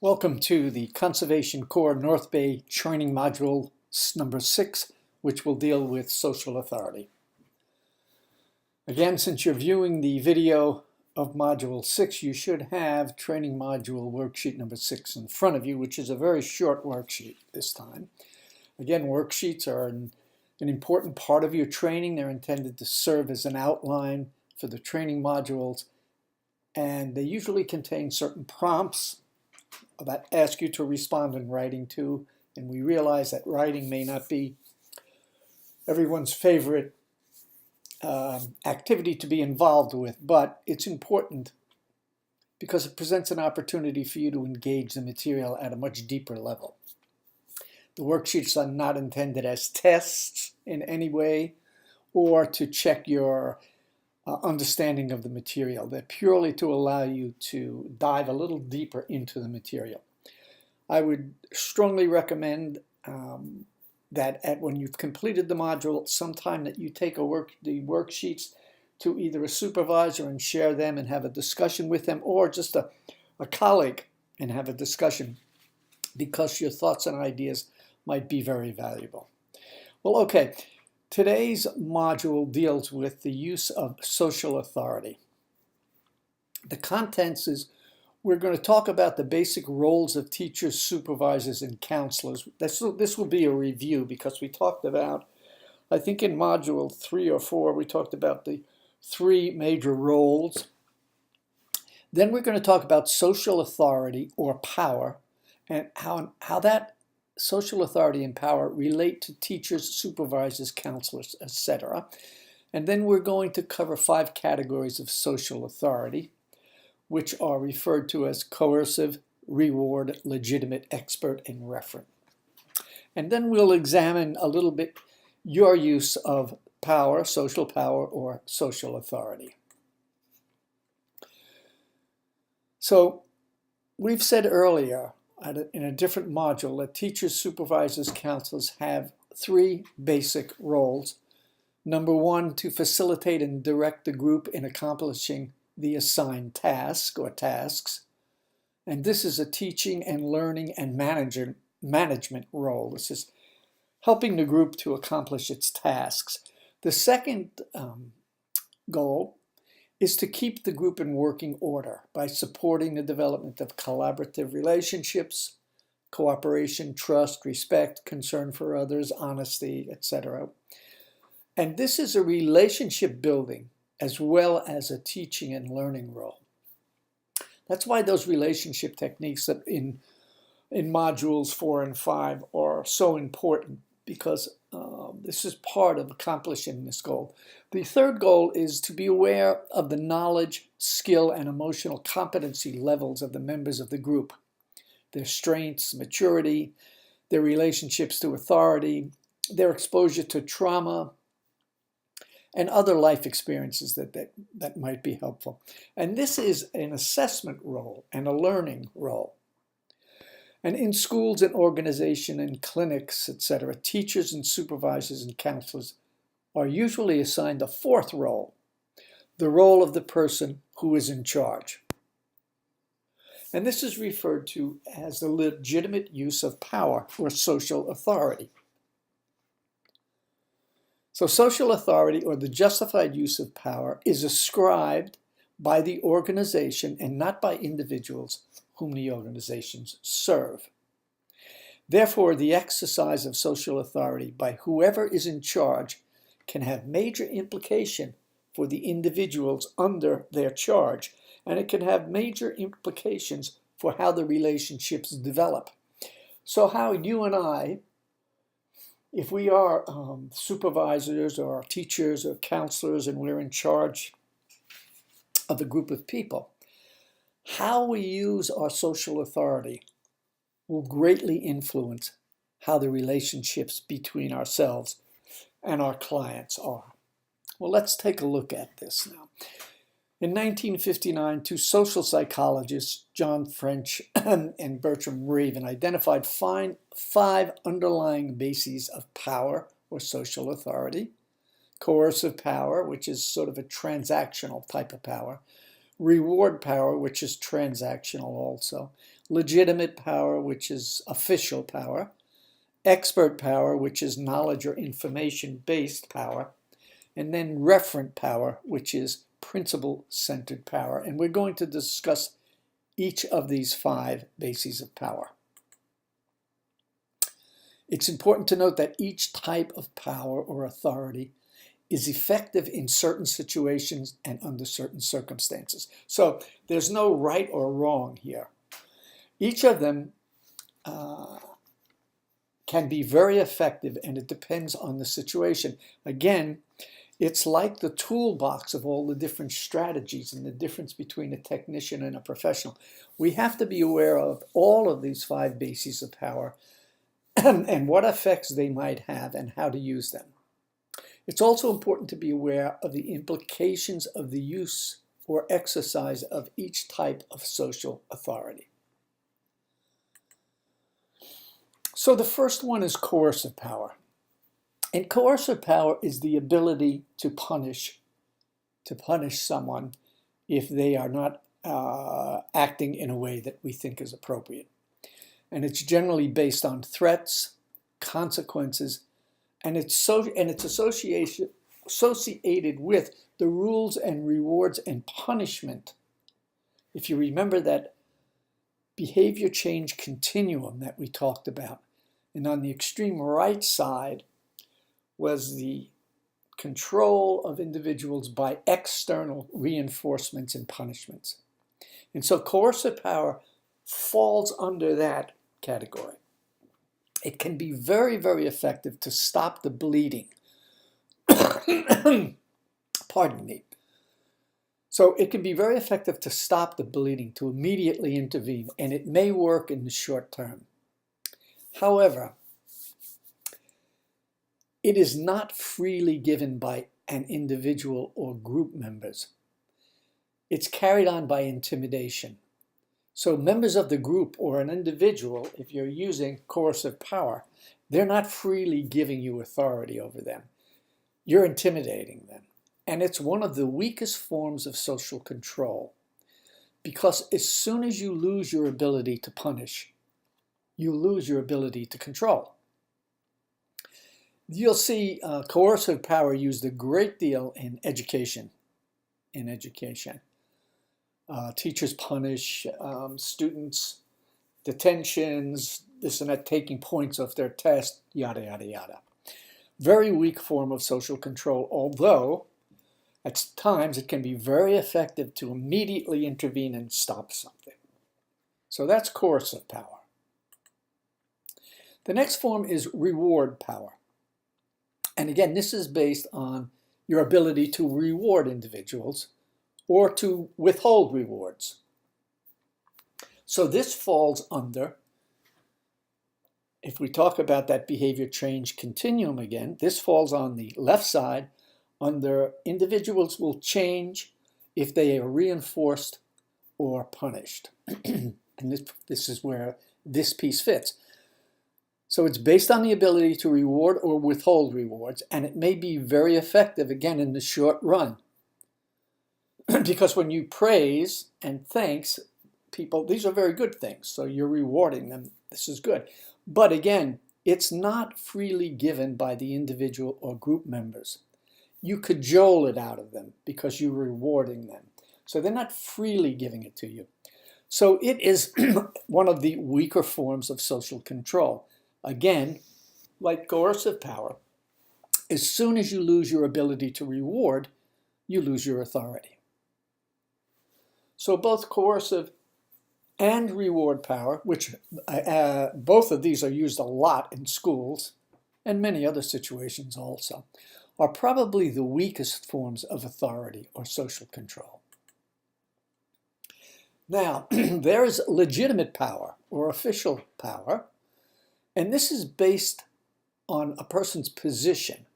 Welcome to the Conservation Corps North Bay Training Module number 6, which will deal with social authority. Again, since you're viewing the video of Module 6, you should have Training Module Worksheet number 6 in front of you, which is a very short worksheet this time. Again, worksheets are an important part of your training. They're intended to serve as an outline for the training modules, and they usually contain certain prompts that ask you to respond in writing to, and we realize that writing may not be everyone's favorite activity to be involved with, but it's important because it presents an opportunity for you to engage the material at a much deeper level. The worksheets are not intended as tests in any way or to check your understanding of the material. They're purely to allow you to dive a little deeper into the material. I would strongly recommend that when you've completed the module, sometime that you take the worksheets to either a supervisor and share them and have a discussion with them, or just a colleague and have a discussion, because your thoughts and ideas might be very valuable. Well, okay. Today's module deals with the use of social authority. The contents is we're going to talk about the basic roles of teachers, supervisors, and counselors. This will be a review because we talked about, I think in module 3 or 4, we talked about the 3 major roles. Then we're going to talk about social authority or power and how that social authority and power relate to teachers, supervisors, counselors, etc. And then we're going to cover 5 categories of social authority, which are referred to as coercive, reward, legitimate, expert, and referent. And then we'll examine a little bit your use of power, social power, or social authority. So we've said earlier in a different module that teachers, supervisors, counselors have 3 basic roles. Number 1, to facilitate and direct the group in accomplishing the assigned task or tasks. And this is a teaching and learning and management role. This is helping the group to accomplish its tasks. The second goal is to keep the group in working order by supporting the development of collaborative relationships, cooperation, trust, respect, concern for others, honesty, etc. And this is a relationship building as well as a teaching and learning role. That's why those relationship techniques that in modules 4 and 5 are so important, because this is part of accomplishing this goal. The third goal is to be aware of the knowledge, skill, and emotional competency levels of the members of the group, their strengths, maturity, their relationships to authority, their exposure to trauma, and other life experiences that might be helpful. And this is an assessment role and a learning role. And in schools and organizations and clinics, etc., teachers and supervisors and counselors are usually assigned a 4th role, the role of the person who is in charge. And this is referred to as the legitimate use of power or social authority. So social authority, or the justified use of power, is ascribed by the organization and not by individuals whom the organizations serve. Therefore, the exercise of social authority by whoever is in charge can have major implication for the individuals under their charge, and it can have major implications for how the relationships develop. So how you and I, if we are supervisors or teachers or counselors and we're in charge of a group of people, how we use our social authority will greatly influence how the relationships between ourselves and our clients are. Well, let's take a look at this now. In 1959, 2 social psychologists, John French and Bertram Raven, identified 5 underlying bases of power or social authority: coercive power, which is sort of a transactional type of power; reward power, which is transactional also, legitimate power, which is official power, expert power, which is knowledge or information-based power, and then referent power, which is principle-centered power. And we're going to discuss each of these 5 bases of power. It's important to note that each type of power or authority is effective in certain situations and under certain circumstances. So there's no right or wrong here. Each of them can be very effective, and it depends on the situation. Again, it's like the toolbox of all the different strategies and the difference between a technician and a professional. We have to be aware of all of these 5 bases of power and what effects they might have and how to use them. It's also important to be aware of the implications of the use or exercise of each type of social authority. So the first one is coercive power. And coercive power is the ability to punish someone if they are not acting in a way that we think is appropriate. And it's generally based on threats, consequences, and it's associated with the rules and rewards and punishment. If you remember that behavior change continuum that we talked about, and on the extreme right side was the control of individuals by external reinforcements and punishments. And so coercive power falls under that category. It can be very, very effective to stop the bleeding. Pardon me. So it can be very effective to stop the bleeding, to immediately intervene, and it may work in the short term. However, it is not freely given by an individual or group members. It's carried on by intimidation. So members of the group or an individual, if you're using coercive power, they're not freely giving you authority over them. You're intimidating them. And it's one of the weakest forms of social control, because as soon as you lose your ability to punish, you lose your ability to control. You'll see coercive power used a great deal in education. Teachers punish students, detentions, this and that, taking points off their test, yada, yada, yada. Very weak form of social control, although at times it can be very effective to immediately intervene and stop something. So that's coercive power. The next form is reward power. And again, this is based on your ability to reward individuals or to withhold rewards. So this falls under, if we talk about that behavior change continuum again, this falls on the left side under individuals will change if they are reinforced or punished. And this is where this piece fits. So it's based on the ability to reward or withhold rewards, and it may be very effective, again, in the short run. Because when you praise and thanks people, these are very good things, so you're rewarding them. This is good. But again, it's not freely given by the individual or group members. You cajole it out of them because you're rewarding them. So they're not freely giving it to you. So it is one of the weaker forms of social control. Again, like coercive power, as soon as you lose your ability to reward, you lose your authority. So both coercive and reward power, which both of these are used a lot in schools and many other situations also, are probably the weakest forms of authority or social control. Now, there is legitimate power or official power, and this is based on a person's position.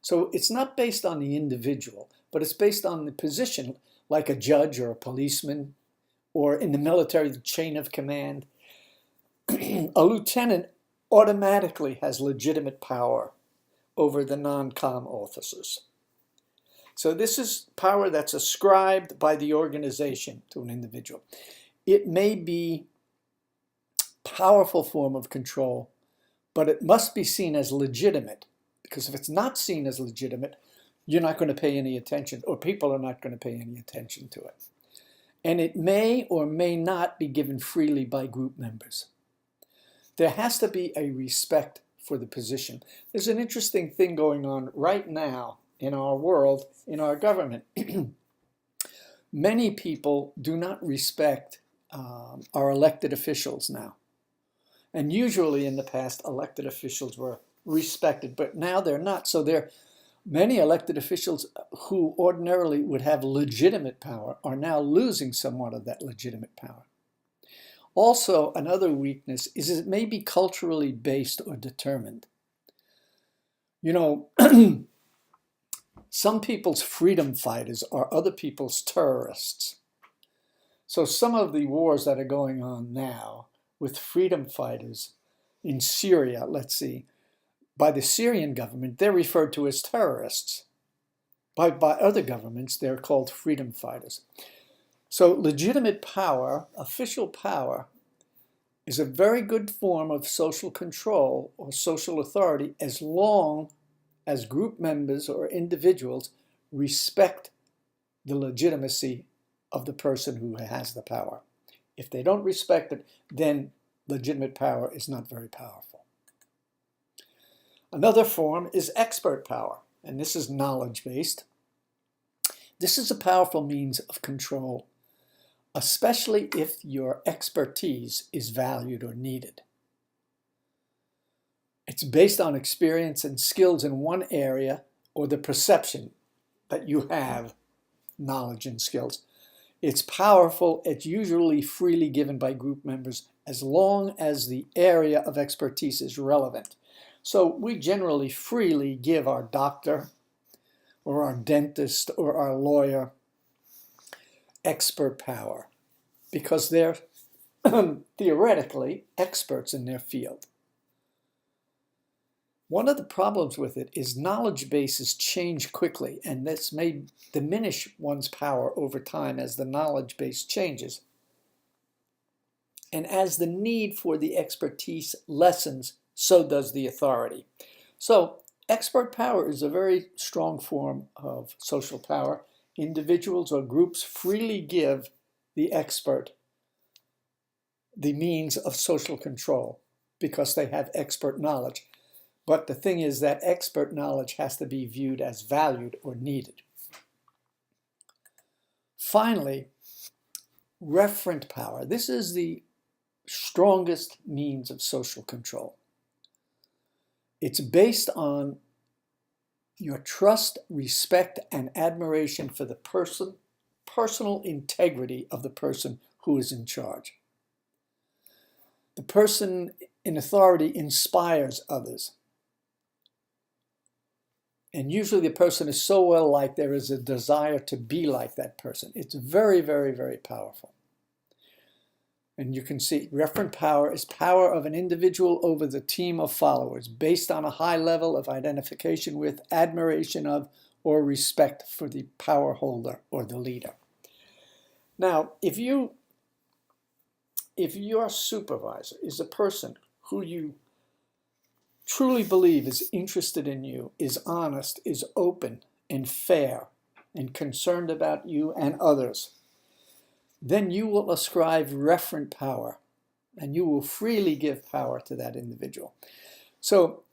So it's not based on the individual, but it's based on the position, like a judge or a policeman, or in the military, the chain of command. A lieutenant automatically has legitimate power over the non-com officers. So this is power that's ascribed by the organization to an individual. It may be a powerful form of control, but it must be seen as legitimate, because if it's not seen as legitimate, you're not going to pay any attention, or people are not going to pay any attention to it. And it may or may not be given freely by group members. There has to be a respect for the position. There's an interesting thing going on right now in our world, in our government. Many people do not respect our elected officials now. And usually in the past, elected officials were respected, but now they're not. So there are many elected officials who ordinarily would have legitimate power are now losing somewhat of that legitimate power. Also, another weakness is it may be culturally based or determined. You know, some people's freedom fighters are other people's terrorists. So some of the wars that are going on now with freedom fighters in Syria, let's see, by the Syrian government, they're referred to as terrorists. By other governments, they're called freedom fighters. So legitimate power, official power, is a very good form of social control or social authority as long as group members or individuals respect the legitimacy of the person who has the power. If they don't respect it, then legitimate power is not very powerful. Another form is expert power, and this is knowledge-based. This is a powerful means of control, especially if your expertise is valued or needed. It's based on experience and skills in one area or the perception that you have knowledge and skills. It's powerful. It's usually freely given by group members as long as the area of expertise is relevant. So we generally freely give our doctor or our dentist or our lawyer expert power because they're theoretically experts in their field. One of the problems with it is knowledge bases change quickly, and this may diminish one's power over time as the knowledge base changes. And as the need for the expertise lessens, so does the authority. So expert power is a very strong form of social power. Individuals or groups freely give the expert the means of social control because they have expert knowledge. But the thing is that expert knowledge has to be viewed as valued or needed. Finally, referent power. This is the strongest means of social control. It's based on your trust, respect, and admiration for the personal integrity of the person who is in charge. The person in authority inspires others. And usually the person is so well liked, there is a desire to be like that person. It's very, very, very powerful. And you can see referent power is power of an individual over the team of followers based on a high level of identification with, admiration of, or respect for the power holder or the leader. Now, if your supervisor is a person who you truly believe is interested in you, is honest, is open and fair, and concerned about you and others, then you will ascribe referent power, and you will freely give power to that individual. So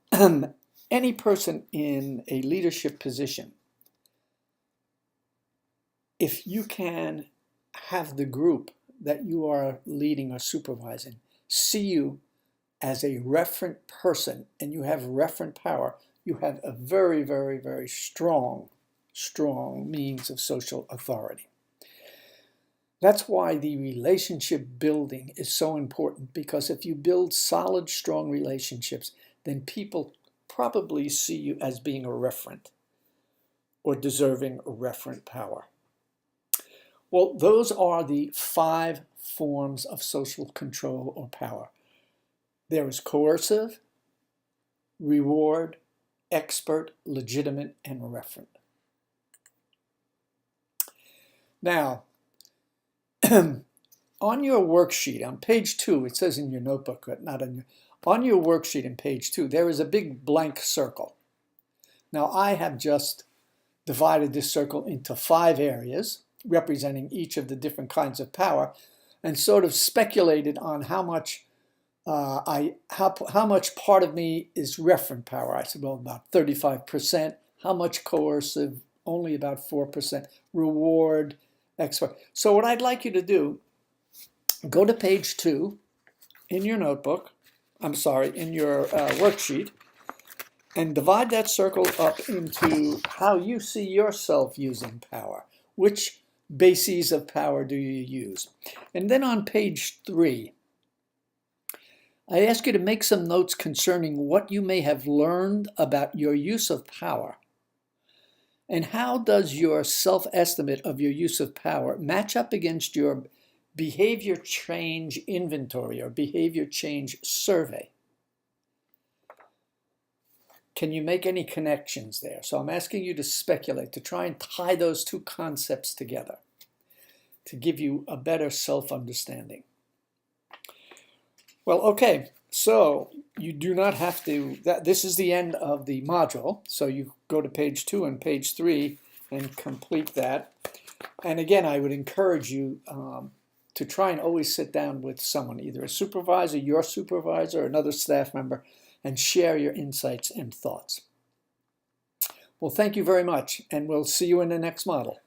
any person in a leadership position, if you can have the group that you are leading or supervising see you as a referent person and you have referent power, you have a very, very, very strong means of social authority. That's why the relationship building is so important, because if you build solid, strong relationships, then people probably see you as being a referent or deserving a referent power. Well, those are the 5 forms of social control or power. There is coercive, reward, expert, legitimate, and referent. Now, on your worksheet, on page 2, it says in your notebook, but not on your worksheet in page 2, there is a big blank circle. Now, I have just divided this circle into 5 areas, representing each of the different kinds of power, and sort of speculated on how much how much part of me is referent power. I said, well, about 35%. How much coercive? Only about 4%. Reward, X, Y. So what I'd like you to do, go to page 2 in your notebook, in your worksheet, and divide that circle up into how you see yourself using power. Which bases of power do you use? And then on page 3, I ask you to make some notes concerning what you may have learned about your use of power. And how does your self-estimate of your use of power match up against your behavior change inventory or behavior change survey? Can you make any connections there? So I'm asking you to speculate, to try and tie those two concepts together to give you a better self-understanding. Well, okay, so you do not have to, this is the end of the module. So you go to page 2 and page 3 and complete that. And again, I would encourage you to try and always sit down with someone, either a supervisor, your supervisor, another staff member, and share your insights and thoughts. Well, thank you very much, and we'll see you in the next model.